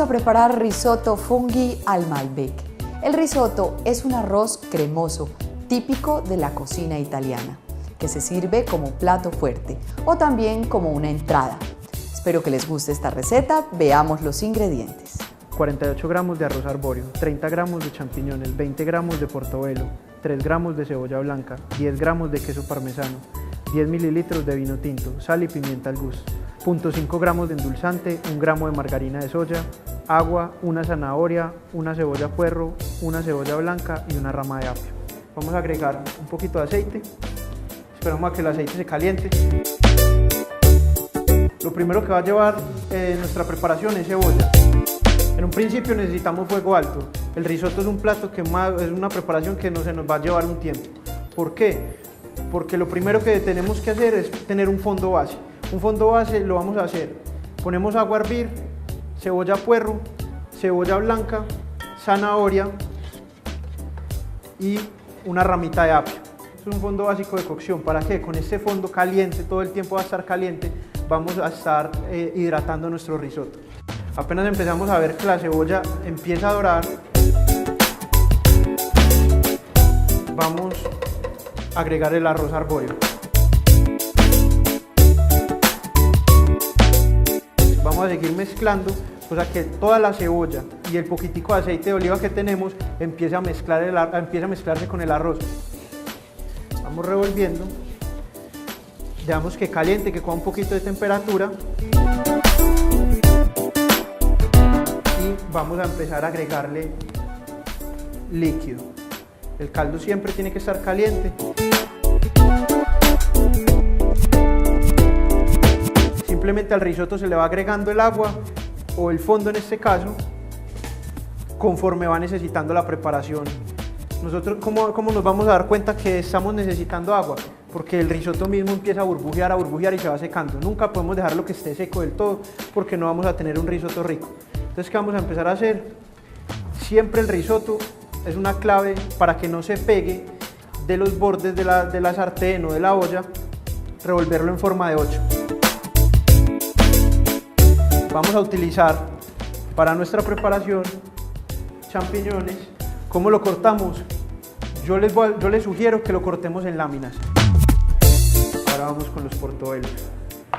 a preparar risotto funghi al Malbec. El risotto es un arroz cremoso típico de la cocina italiana, que se sirve como plato fuerte o también como una entrada. Espero que les guste esta receta. Veamos los ingredientes. 48 gramos de arroz arbóreo, 30 gramos de champiñones, 20 gramos de portobelo, 3 gramos de cebolla blanca, 10 gramos de queso parmesano, 10 mililitros de vino tinto, sal y pimienta al gusto, 0.5 gramos de endulzante, 1 gramo de margarina de soya, agua, una zanahoria, una cebolla puerro, una cebolla blanca y una rama de apio. Vamos a agregar un poquito de aceite, esperamos a que el aceite se caliente. Lo primero que va a llevar nuestra preparación es cebolla. En un principio necesitamos fuego alto. El risotto es un plato que es una preparación que no se nos va a llevar un tiempo. ¿Por qué? Porque lo primero que tenemos que hacer es tener un fondo base. Un fondo base lo vamos a hacer. Ponemos agua a hervir, cebolla puerro, cebolla blanca, zanahoria y una ramita de apio. Es un fondo básico de cocción. ¿Para qué? Con este fondo caliente, todo el tiempo va a estar caliente, vamos a estar hidratando nuestro risotto. Apenas empezamos a ver que la cebolla empieza a dorar, vamos a agregar el arroz arbóreo. Vamos a seguir mezclando, cosa que toda la cebolla y el poquitico de aceite de oliva que tenemos empiece a mezclarse con el arroz. Vamos revolviendo, dejamos que caliente, que coja un poquito de temperatura. Vamos a empezar a agregarle líquido. El caldo siempre tiene que estar caliente. Simplemente al risotto se le va agregando el agua o el fondo en este caso conforme va necesitando la preparación. Nosotros, ¿cómo nos vamos a dar cuenta que estamos necesitando agua? Porque el risotto mismo empieza a burbujear y se va secando. Nunca podemos dejarlo que esté seco del todo porque no vamos a tener un risotto rico. Entonces, ¿qué vamos a empezar a hacer? Siempre el risotto es una clave para que no se pegue de los bordes de la sartén o de la olla, revolverlo en forma de 8. Vamos a utilizar para nuestra preparación champiñones. ¿Cómo lo cortamos? Yo les sugiero que lo cortemos en láminas. Ahora vamos con los portobelos.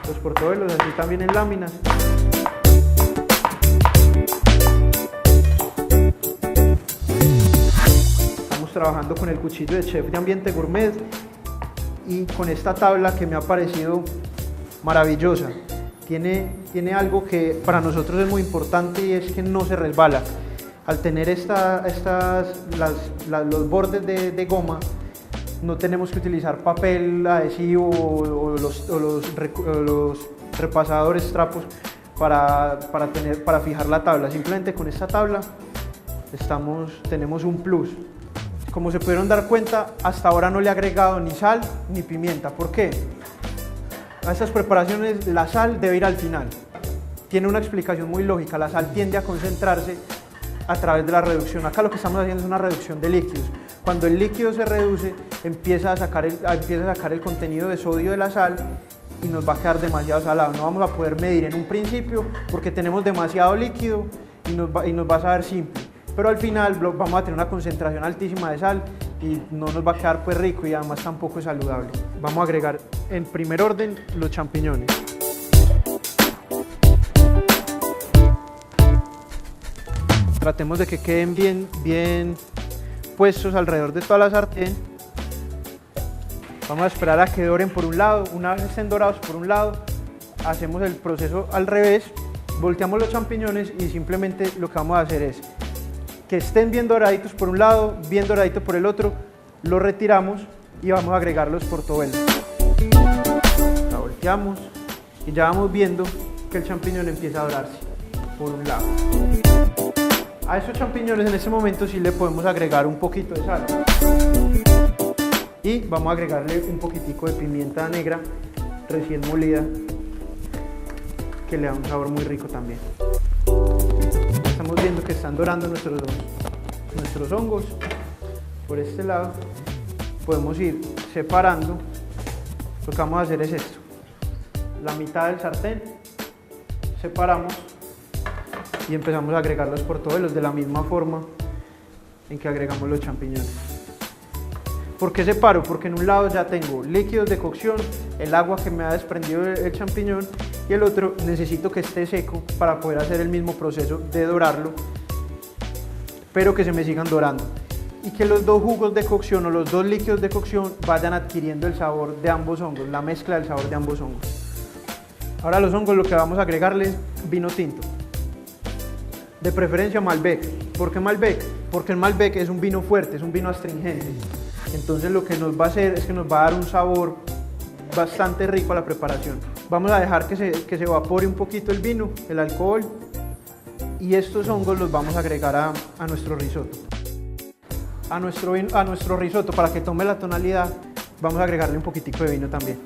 Los portobelos así también en láminas. Trabajando con el cuchillo de chef de Ambiente Gourmet y con esta tabla que me ha parecido maravillosa. Tiene algo que para nosotros es muy importante y es que no se resbala. Al tener los bordes de goma, no tenemos que utilizar papel adhesivo o los repasadores trapos para fijar la tabla. Simplemente con esta tabla tenemos un plus. Como se pudieron dar cuenta, hasta ahora no le he agregado ni sal ni pimienta. ¿Por qué? A estas preparaciones la sal debe ir al final. Tiene una explicación muy lógica. La sal tiende a concentrarse a través de la reducción. Acá lo que estamos haciendo es una reducción de líquidos. Cuando el líquido se reduce, empieza a sacar el contenido de sodio de la sal y nos va a quedar demasiado salado. No vamos a poder medir en un principio porque tenemos demasiado líquido y nos va a saber simple. Pero al final vamos a tener una concentración altísima de sal y no nos va a quedar pues rico y además tampoco es saludable. Vamos a agregar en primer orden los champiñones. Tratemos de que queden bien puestos alrededor de toda la sartén. Vamos a esperar a que doren por un lado. Una vez estén dorados por un lado, hacemos el proceso al revés, volteamos los champiñones y simplemente lo que vamos a hacer es que estén bien doraditos por un lado, bien doradito por el otro, los retiramos y vamos a agregar los portobelos. La volteamos y ya vamos viendo que el champiñón empieza a dorarse por un lado. A estos champiñones en este momento sí le podemos agregar un poquito de sal y vamos a agregarle un poquitico de pimienta negra recién molida que le da un sabor muy rico también. Estamos viendo que están dorando nuestros hongos. Por este lado podemos ir separando. Lo que vamos a hacer es esto: la mitad del sartén separamos y empezamos a agregar los portobelos de la misma forma en que agregamos los champiñones. ¿Por qué separo? Porque en un lado ya tengo líquidos de cocción, el agua que me ha desprendido el champiñón, y el otro necesito que esté seco para poder hacer el mismo proceso de dorarlo, pero que se me sigan dorando. Y que los dos jugos de cocción o los dos líquidos de cocción vayan adquiriendo el sabor de ambos hongos, la mezcla del sabor de ambos hongos. Ahora a los hongos lo que vamos a agregarle es vino tinto. De preferencia Malbec. ¿Por qué Malbec? Porque el Malbec es un vino fuerte, es un vino astringente. Entonces lo que nos va a hacer es que nos va a dar un sabor bastante rico a la preparación. Vamos a dejar que se evapore un poquito el vino, el alcohol, y estos hongos los vamos a agregar a nuestro risotto. A nuestro risotto, para que tome la tonalidad, vamos a agregarle un poquitico de vino también.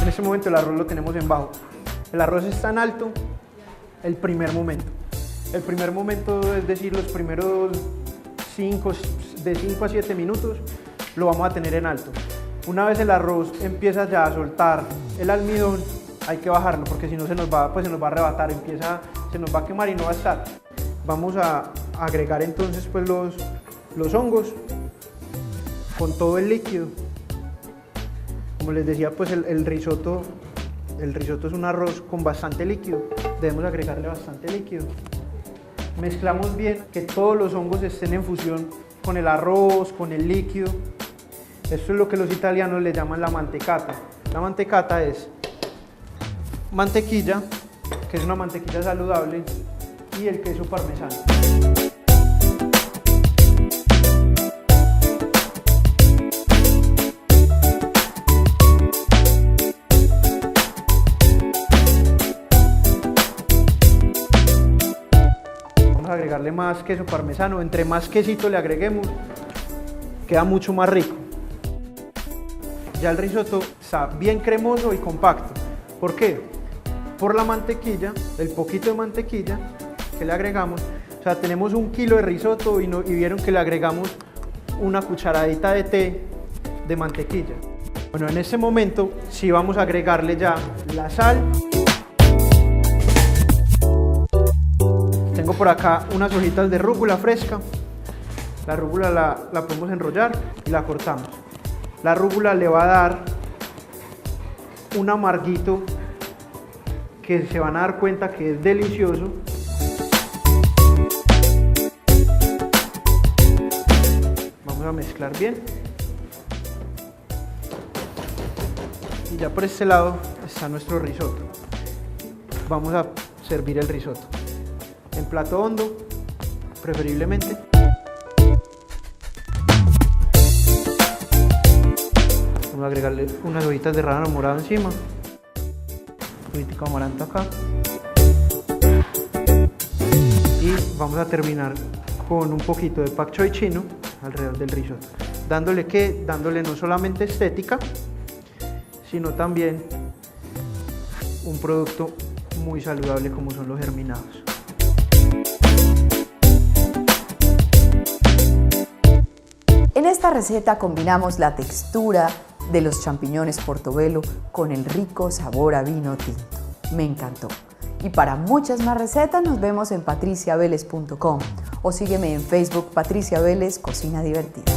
En este momento el arroz lo tenemos en bajo. El arroz está en alto el primer momento. El primer momento, es decir, los primeros de 5 a 7 minutos, lo vamos a tener en alto. Una vez el arroz empieza ya a soltar el almidón, hay que bajarlo porque si no se nos va a arrebatar, se nos va a quemar y no va a estar. Vamos a agregar entonces pues los hongos con todo el líquido. Como les decía, pues el risotto es un arroz con bastante líquido, debemos agregarle bastante líquido. Mezclamos bien, que todos los hongos estén en fusión con el arroz, con el líquido. Esto es lo que los italianos le llaman la mantecata. La mantecata es mantequilla, que es una mantequilla saludable, y el queso parmesano. Vamos a agregarle más queso parmesano. Entre más quesito le agreguemos, queda mucho más rico. Ya el risotto está bien cremoso y compacto. ¿Por qué? Por la mantequilla, el poquito de mantequilla que le agregamos. O sea, tenemos 1 kilo de risotto y vieron que le agregamos una cucharadita de té de mantequilla. Bueno, en este momento sí vamos a agregarle ya la sal. Tengo por acá unas hojitas de rúcula fresca. La rúcula la podemos enrollar y la cortamos. La rúcula le va a dar un amarguito que se van a dar cuenta que es delicioso. Vamos a mezclar bien. Y ya por este lado está nuestro risotto. Vamos a servir el risotto en plato hondo, preferiblemente. Vamos a agregarle unas hojitas de rábano morado encima, un poquitico de amaranto acá, y vamos a terminar con un poquito de pak choi chino alrededor del risotto, dándole no solamente estética, sino también un producto muy saludable como son los germinados. En esta receta combinamos la textura de los champiñones portobello con el rico sabor a vino tinto. Me encantó. Y para muchas más recetas nos vemos en patriciaveles.com o sígueme en Facebook Patricia Vélez Cocina Divertida.